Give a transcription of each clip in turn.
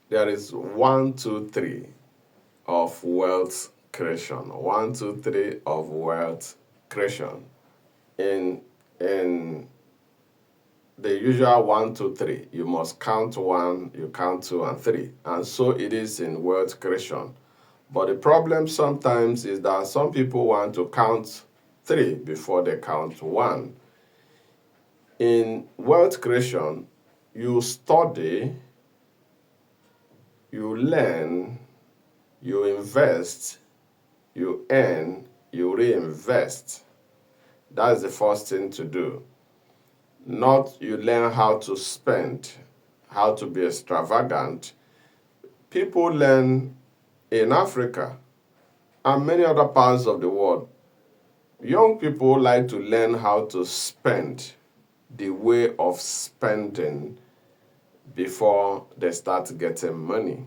there is 1, 2, 3 of wealth creation. 1, 2, 3 of wealth creation. In the usual 1, 2, 3, you must count one, you count two and three. And so it is in wealth creation. But the problem sometimes is that some people want to count three before they count one. In wealth creation, you study, you learn, you invest, you earn, you reinvest. That's the first thing to do. Not you learn how to spend, how to be extravagant. People learn in Africa and many other parts of the world. Young people like to learn how to spend, the way of spending before they start getting money,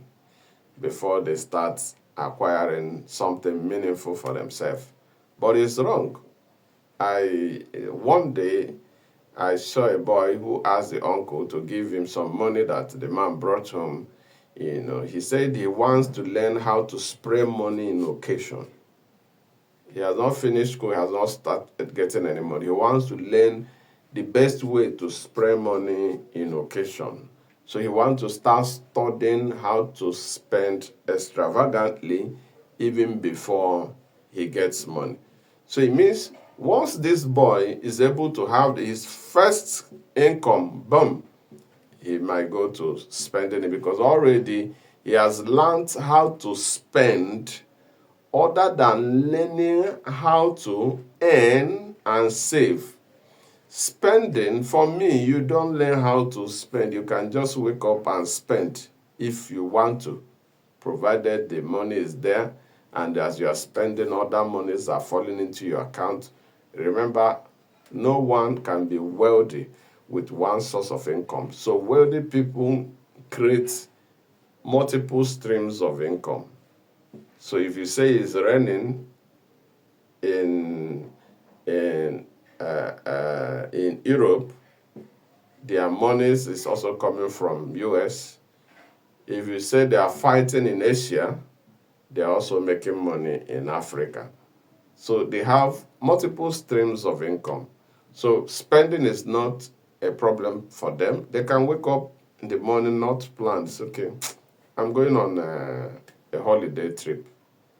before they start acquiring something meaningful for themselves. But it's wrong. One day I saw a boy who asked the uncle to give him some money that the man brought home. He said he wants to learn how to spray money in occasion. He has not finished school, he has not started getting any money. He wants to learn the best way to spray money in occasion. So he wants to start studying how to spend extravagantly even before he gets money. So it means once this boy is able to have his first income, boom, he might go to spending it because already he has learned how to spend other than learning how to earn and save. Spending, for me, you don't learn how to spend. You can just wake up and spend if you want to, provided the money is there and as you are spending, other monies are falling into your account. Remember, no one can be wealthy with one source of income. So wealthy people create multiple streams of income. So if you say it's raining in Europe, their monies is also coming from US. If you say they are fighting in Asia, they are also making money in Africa. So they have multiple streams of income. So spending is not a problem for them. They can wake up in the morning, not plan. It's okay. I'm going on a holiday trip.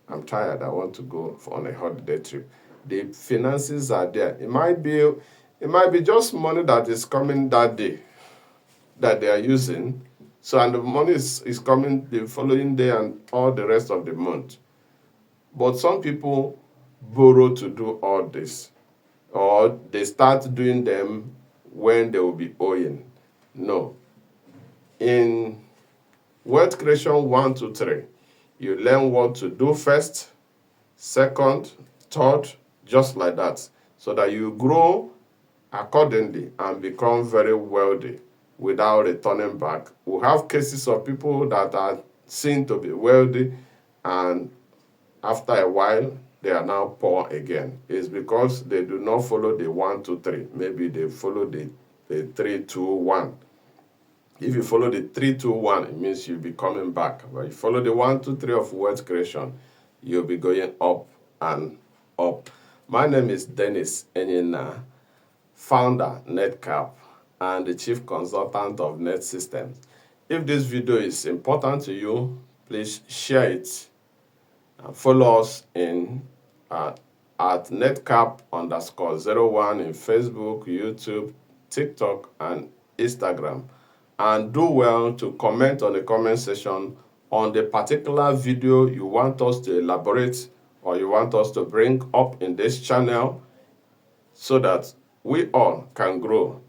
I'm tired. I want to go on a holiday trip. The finances are there. It might be just money that is coming that day that they are using. So and the money is coming the following day and all the rest of the month. But some people borrow to do all this, or they start doing them when they will be owing. No. In wealth creation 1, 2, 3, you learn what to do first, second, third, just like that, so that you grow accordingly and become very wealthy without returning back. We have cases of people that are seen to be wealthy and after a while they are now poor again. It's because they do not follow the 1, 2, 3. Maybe they follow the 3, 2, 1. If you follow the 3, 2, 1, it means you'll be coming back. But if you follow the 1, 2, 3 of wealth creation, you'll be going up and up. My name is Dennis Enyina, founder NedCap and the chief consultant of Net Systems. If this video is important to you, please share it and follow us at NedCap_01 in Facebook, YouTube, TikTok, and Instagram. And do well to comment on the comment section on the particular video you want us to elaborate or you want us to bring up in this channel so that we all can grow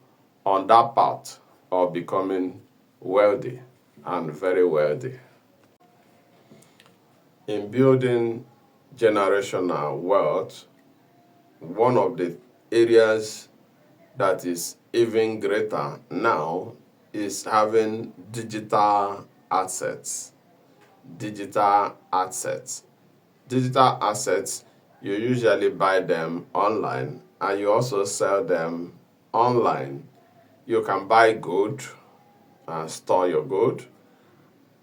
on that path of becoming wealthy and very wealthy. In building generational wealth, one of the areas that is even greater now is having digital assets. Digital assets. Digital assets, you usually buy them online and you also sell them online. You can buy gold and store your gold,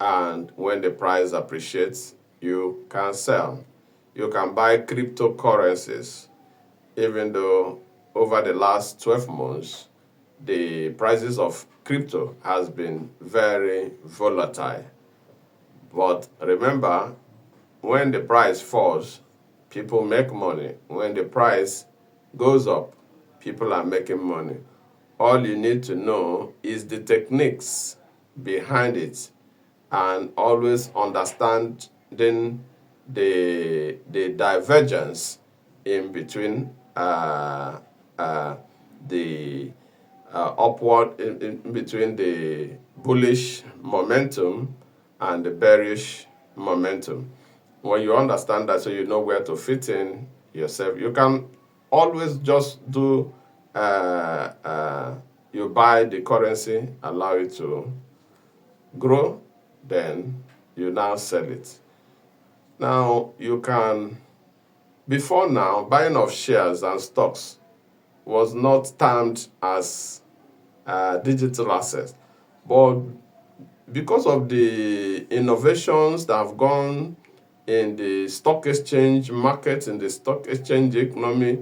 and when the price appreciates, you can sell. You can buy cryptocurrencies, even though over the last 12 months, the prices of crypto has been very volatile. But remember, when the price falls, people make money. When the price goes up, people are making money. All you need to know is the techniques behind it and always understanding the divergence in between the upward in between the bullish momentum and the bearish momentum. When you understand that, so you know where to fit in yourself, you can always just do you buy the currency, allow it to grow, then you now sell it. Now you can, before now, buying of shares and stocks was not termed as digital assets, but because of the innovations that have gone in the stock exchange market, in the stock exchange economy,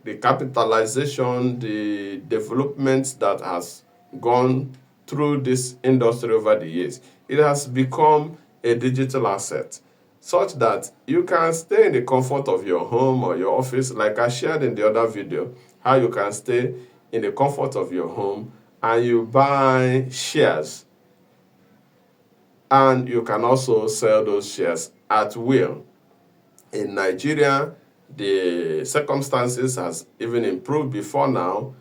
the capitalization, the developments that has gone through this industry over the years, it has become a digital asset such that you can stay in the comfort of your home or your office, like I shared in the other video, how you can stay in the comfort of your home and you buy shares, and you can also sell those shares at will. In Nigeria, the circumstances has even improved. Before now,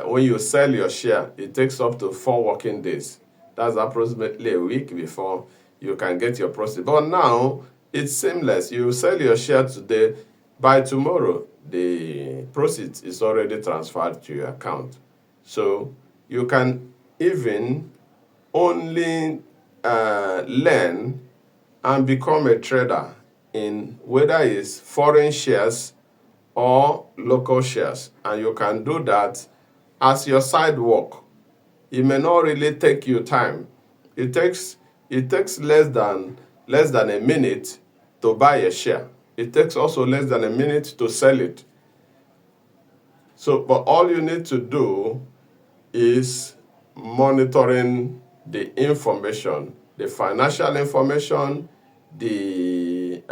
when you sell your share, it takes up to 4 working days. That's approximately a week before you can get your proceeds. But now, it's seamless. You sell your share today, by tomorrow, the proceeds is already transferred to your account. So you can even only learn and become a trader in whether it's foreign shares or local shares, and you can do that as your side work. It may not really take you time. It takes less than a minute to buy a share. It takes also less than a minute to sell it. So, but all you need to do is monitoring the information, the financial information, the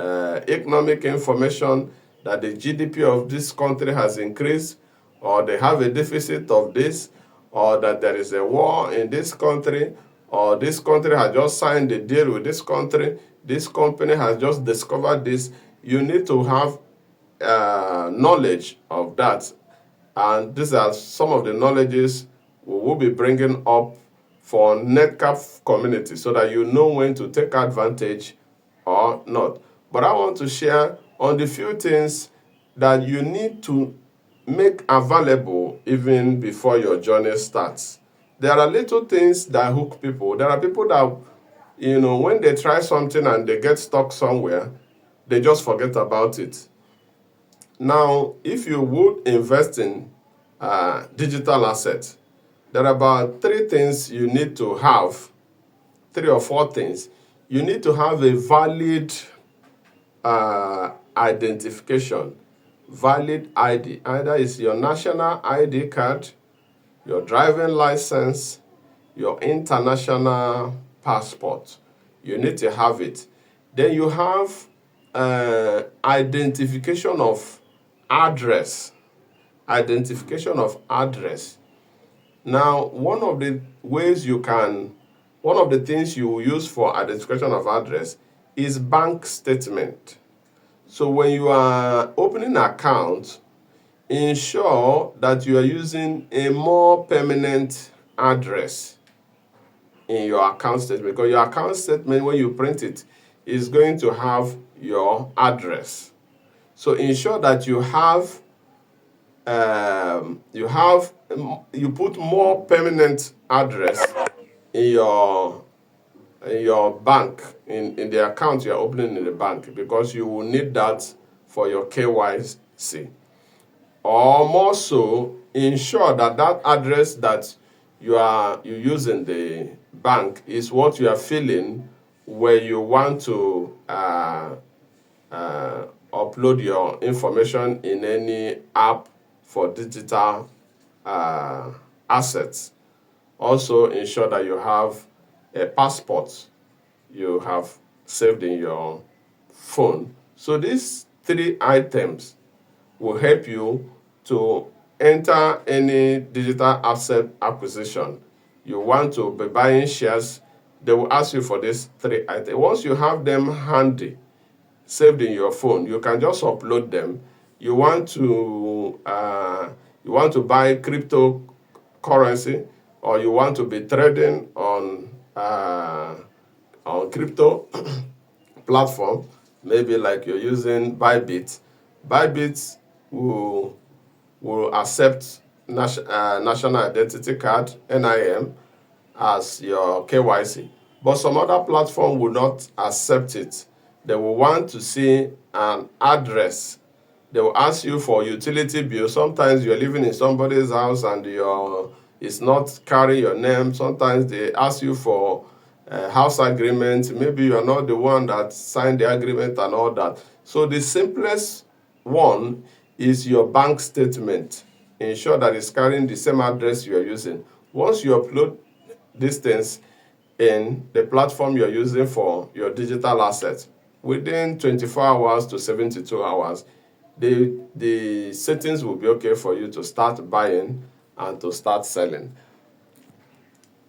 economic information, that the GDP of this country has increased, or they have a deficit of this, or that there is a war in this country, or this country has just signed a deal with this country, this company has just discovered this. You need to have knowledge of that. And these are some of the knowledges we will be bringing up for NedCap community so that you know when to take advantage or not. But I want to share on the few things that you need to make available even before your journey starts. There are little things that hook people. There are people that, when they try something and they get stuck somewhere, they just forget about it. Now, if you would invest in digital assets, there are about 3 things you need to have, 3 or 4 things. You need to have a valid identification, valid ID. Either it's your national ID card, your driving license, your international passport. You need to have it. Then you have identification of address. Identification of address. Now, one of the things you will use for identification of address is bank statement. So when you are opening an account, ensure that you are using a more permanent address in your account statement, because your account statement, when you print it, is going to have your address. So ensure that you put more permanent address in your bank, in the account you are opening in the bank, because you will need that for your KYC. Or more so, ensure that address that you use in the bank is what you are filling when you want to upload your information in any app for digital assets. Also ensure that you have a passport you have saved in your phone. So these three items will help you to enter any digital asset acquisition. You want to be buying shares, they will ask you for these three items. Once you have them handy, saved in your phone, you can just upload them. You want to buy cryptocurrency, or you want to be trading on crypto platform, maybe like you're using Bybit. Bybit will accept national identity card, NIM, as your KYC. But some other platform will not accept it. They will want to see an address. They will ask you for utility bill. Sometimes you're living in somebody's house and it's not carrying your name. Sometimes they ask you for a house agreement. Maybe you're not the one that signed the agreement and all that. So the simplest one is your bank statement. Ensure that it's carrying the same address you're using. Once you upload these things in the platform you're using for your digital assets, within 24 hours to 72 hours, the settings will be okay for you to start buying and to start selling.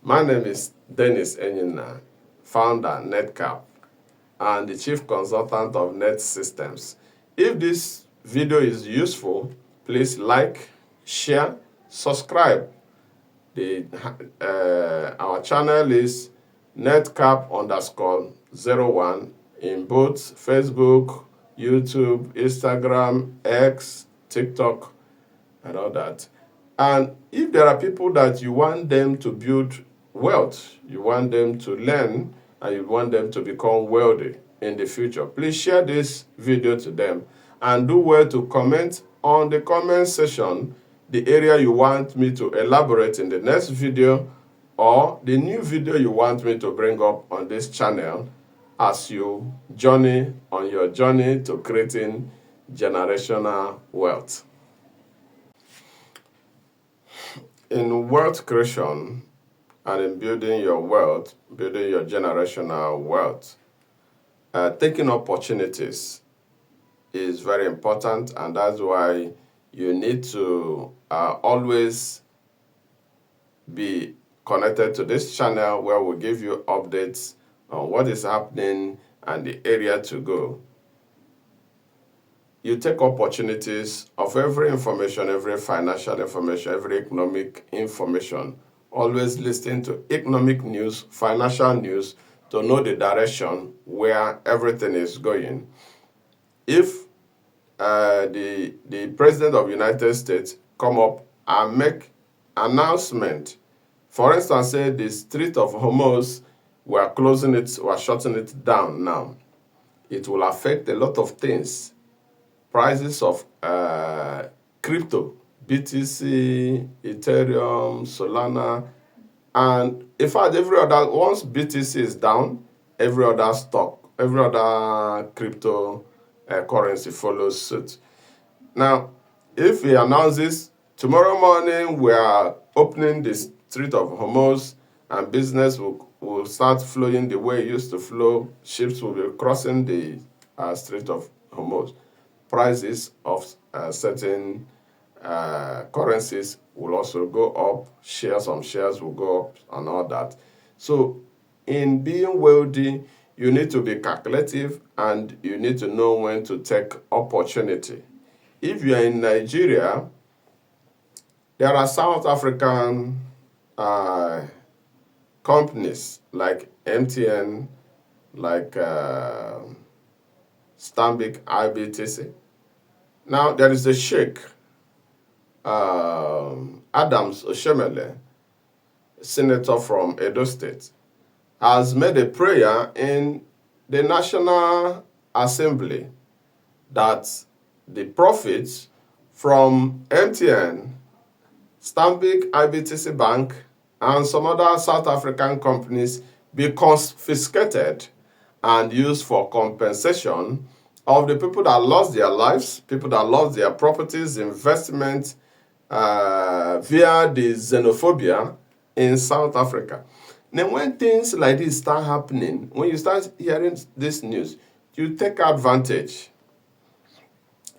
My name is Dennis Enyina, founder NedCap, and the chief consultant of Net Systems. If this video is useful, please like, share, subscribe. Our channel is NedCap_01 in both Facebook, YouTube, Instagram, X, TikTok, and all that. And if there are people that you want them to build wealth, you want them to learn, and you want them to become wealthy in the future, please share this video to them, and do well to comment on the comment section the area you want me to elaborate in the next video, or the new video you want me to bring up on this channel as you journey on your journey to creating generational wealth. In wealth creation and in building your wealth, building your generational wealth, taking opportunities is very important, and that's why you need to always be connected to this channel, where we give you updates on what is happening and the area to go. You take opportunities of every information, every financial information, every economic information. Always listen to economic news, financial news, to know the direction where everything is going. If the President of the United States come up and make announcement, for instance, say the Strait of Hormuz, we are closing it, we are shutting it down now, it will affect a lot of things. Prices of crypto, BTC, Ethereum, Solana, and in fact, every other, once BTC is down, every other stock, every other crypto currency follows suit. Now, if he announces tomorrow morning we are opening the Strait of Hormuz and business will start flowing the way it used to flow, ships will be crossing the Strait of Hormuz, prices of certain currencies will also go up, some shares will go up and all that. So in being wealthy, you need to be calculative, and you need to know when to take opportunity. If you are in Nigeria, there are South African companies like MTN, like Stanbic IBTC. Now, there is a Sheikh, Adams Oshemele, senator from Edo State, has made a prayer in the National Assembly that the profits from MTN, Stanbic IBTC Bank, and some other South African companies be confiscated and used for compensation of the people that lost their lives, people that lost their properties, investments, via the xenophobia in South Africa. Now, when things like this start happening, when you start hearing this news, you take advantage.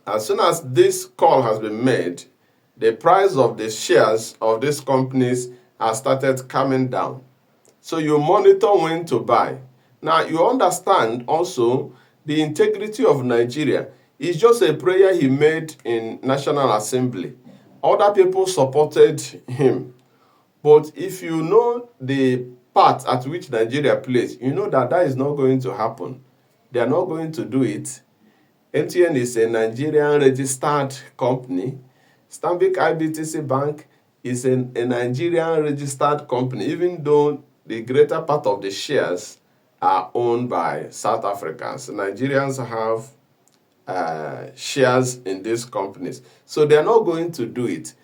As soon as this call has been made, the price of the shares of these companies has started coming down. So you monitor when to buy. Now you understand also the integrity of Nigeria is just a prayer he made in National Assembly. Other people supported him. But if you know the part at which Nigeria plays, you know that that is not going to happen. They are not going to do it. MTN is a Nigerian registered company. Stanbic IBTC Bank is a Nigerian registered company, even though the greater part of the shares are owned by South Africans. Nigerians have shares in these companies. So they are not going to do it.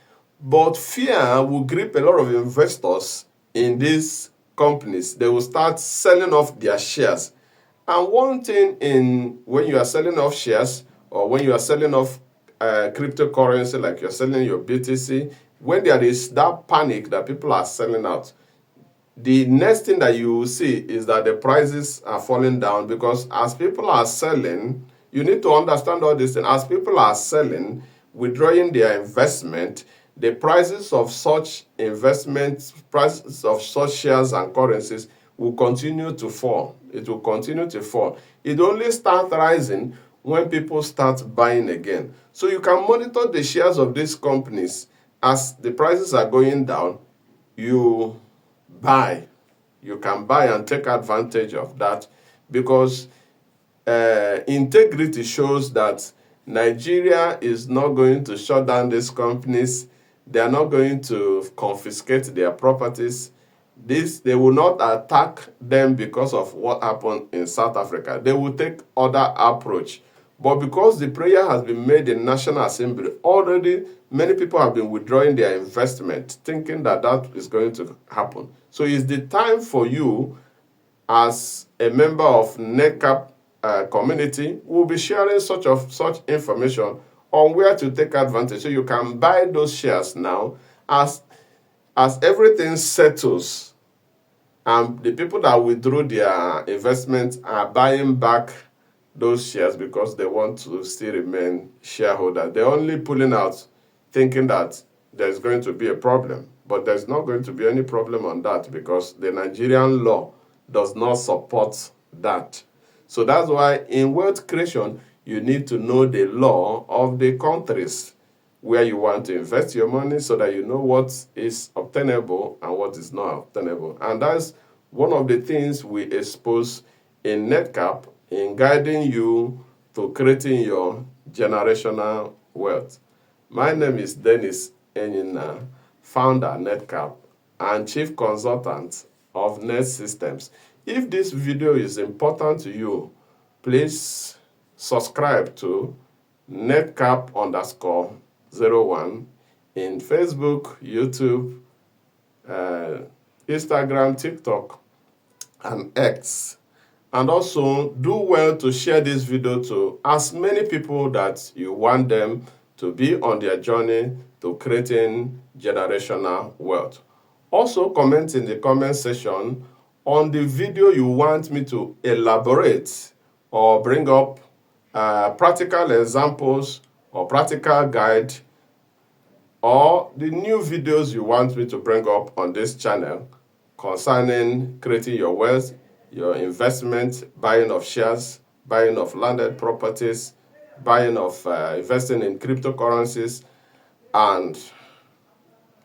But fear will grip a lot of investors in these companies. They will start selling off their shares. And one thing in when you are selling off shares or when you are selling off cryptocurrency, like you're selling your BTC, when there is that panic that people are selling out, the next thing that you will see is that the prices are falling down, because as people are selling, you need to understand all this thing. As people are selling, withdrawing their investment, the prices of such investments, prices of such shares and currencies will continue to fall. It will continue to fall. It only starts rising when people start buying again. So you can monitor the shares of these companies. As the prices are going down, you buy. You can buy and take advantage of that, because integrity shows that Nigeria is not going to shut down these companies. They are not going to confiscate their properties. They will not attack them because of what happened in South Africa. They will take other approach. But because the prayer has been made in National Assembly, already many people have been withdrawing their investment, thinking that that is going to happen. So it's the time for you, as a member of NedCap community, who will be sharing such information on where to take advantage. So you can buy those shares now as everything settles, and the people that withdrew their investments are buying back those shares because they want to still remain shareholders. They're only pulling out thinking that there's going to be a problem. But there's not going to be any problem on that, because the Nigerian law does not support that. So that's why in wealth creation, you need to know the law of the countries where you want to invest your money, so that you know what is obtainable and what is not obtainable. And that's one of the things we expose in NedCap, in guiding you to creating your generational wealth. My name is Dennis Enyina, founder NedCap and chief consultant of Net Systems. If this video is important to you, please subscribe to NedCap_01 in Facebook, YouTube, Instagram, TikTok, and X. And also do well to share this video to as many people that you want them to be on their journey to creating generational wealth. Also comment in the comment section on the video you want me to elaborate or bring up practical examples or practical guide, or the new videos you want me to bring up on this channel concerning creating your wealth, your investment, buying of shares, buying of landed properties, buying of investing in cryptocurrencies, and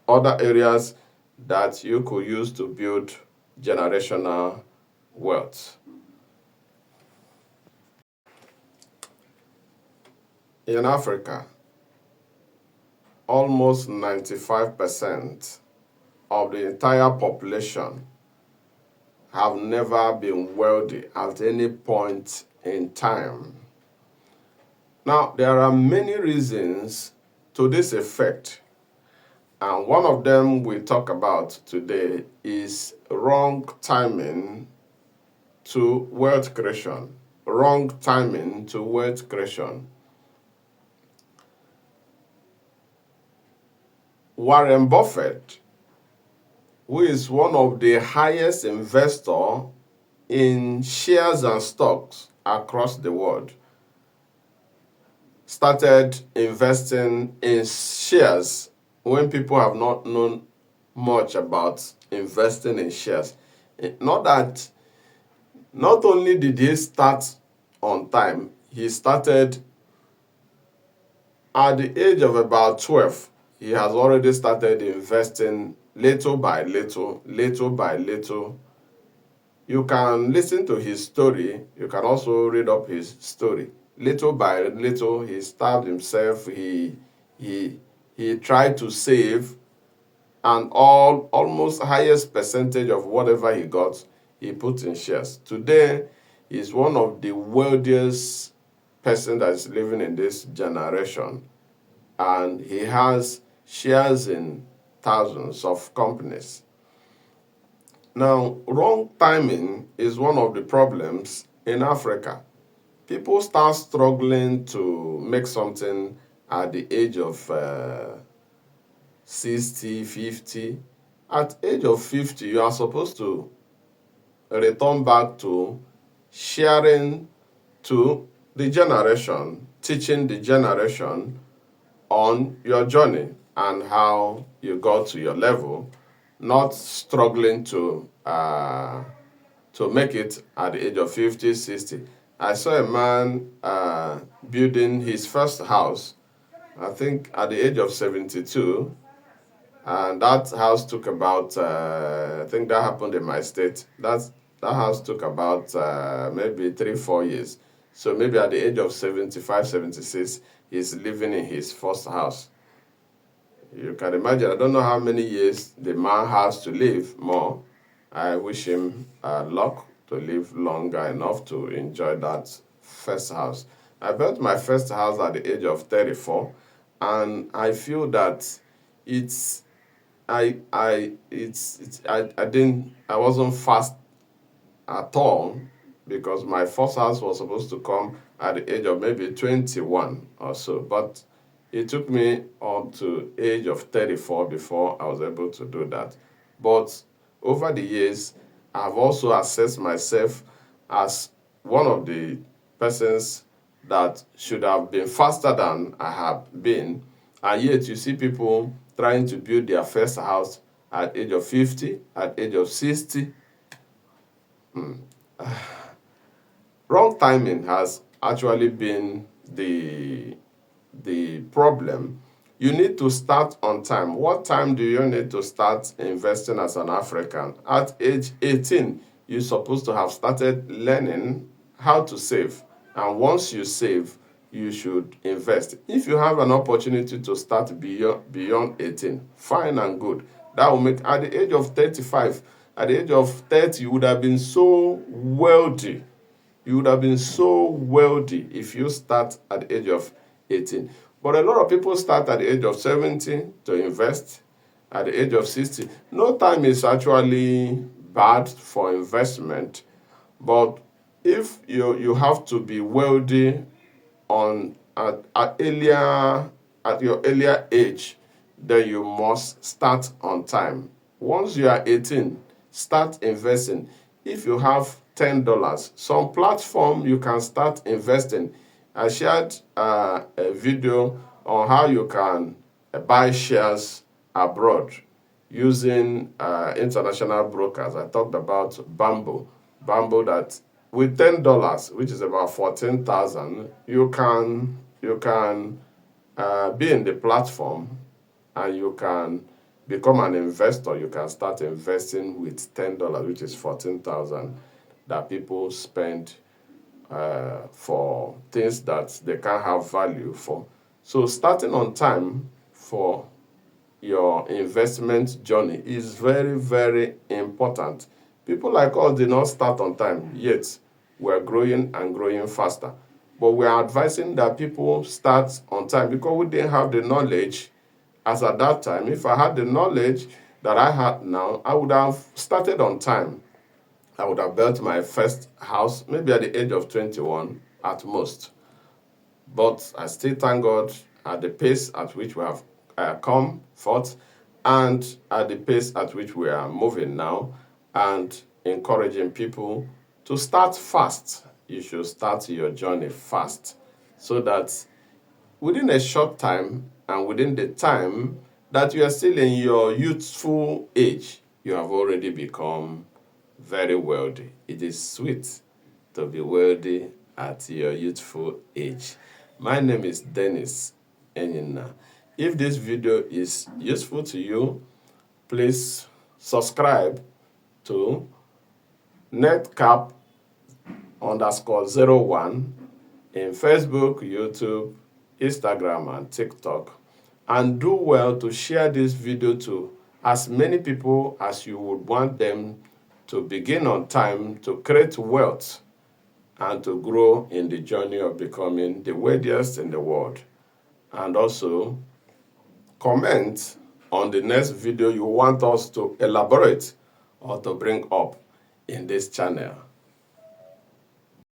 other areas that you could use to build generational wealth. In Africa, almost 95% of the entire population have never been wealthy at any point in time. Now, there are many reasons to this effect, And one of them we talk about today is wrong timing to wealth creation. Wrong timing to wealth creation. Warren Buffett, who is one of the highest investor in shares and stocks across the world, started investing in shares when people have not known much about investing in shares. Not only did he start on time, he started at the age of about 12. He has already started investing little by little, little by little. You can listen to his story. You can also read up his story. Little by little, he starved himself. He tried to save, and almost highest percentage of whatever he got, he put in shares. Today, he's one of the wealthiest person that is living in this generation, and he has shares in thousands of companies. Now, wrong timing is one of the problems in Africa. People start struggling to make something at the age of 60, 50. At age of 50, you are supposed to return back to sharing to the generation, teaching the generation on your journey and how you got to your level, not struggling to make it at the age of 50, 60. I saw a man building his first house, I think at the age of 72, and that house took about, I think that happened in my state. That house took about maybe 3-4 years. So maybe at the age of 75, 76, he's living in his first house. You can imagine, I don't know how many years the man has to live more. I wish him luck to live longer enough to enjoy that first house. I built my first house at the age of 34, and I feel that it's I wasn't fast at all, because my first house was supposed to come at the age of maybe 21 or so, but it took me up to age of 34 before I was able to do that. But over the years, I've also assessed myself as one of the persons that should have been faster than I have been, and yet you see people trying to build their first house at age of 50, at age of 60. Wrong timing has actually been the problem. You need to start on time. What time do you need to start investing as an African? At age 18, you're supposed to have started learning how to save. And once you save, you should invest. If you have an opportunity to start beyond 18, fine and good. That will make, at the age of 35, at the age of 30, you would have been so wealthy. You would have been so wealthy if you start at the age of 18. But a lot of people start at the age of 70 to invest, at the age of 60. No time is actually bad for investment, but if you have to be wealthy at your earlier age, then you must start on time. Once you are 18, start investing. If you have $10, some platform you can start investing. I shared a video on how you can buy shares abroad using international brokers. I talked about Bamboo that with $10, which is about 14,000, you can be in the platform, and you can become an investor. You can start investing with $10, which is 14,000, that people spend for things that they can't have value for. So starting on time for your investment journey is very, very important. People like us did not start on time, yet we're growing and growing faster. But we are advising that people start on time because we didn't have the knowledge as at that time, if I had the knowledge that I had now, I would have started on time. I would have built my first house maybe at the age of 21 at most. But I still thank God at the pace at which we have come forth and at the pace at which we are moving now, and encouraging people to start fast. You should start your journey fast so that within a short time and within the time that you are still in your youthful age, you have already become very wealthy. It is sweet to be wealthy at your youthful age. My name is Dennis Enyina. If this video is useful to you, please subscribe to NedCap _01 in Facebook, YouTube, Instagram, and TikTok. And do well to share this video to as many people as you would want them to begin on time to create wealth and to grow in the journey of becoming the wealthiest in the world. And also, comment on the next video you want us to elaborate or to bring up in this channel.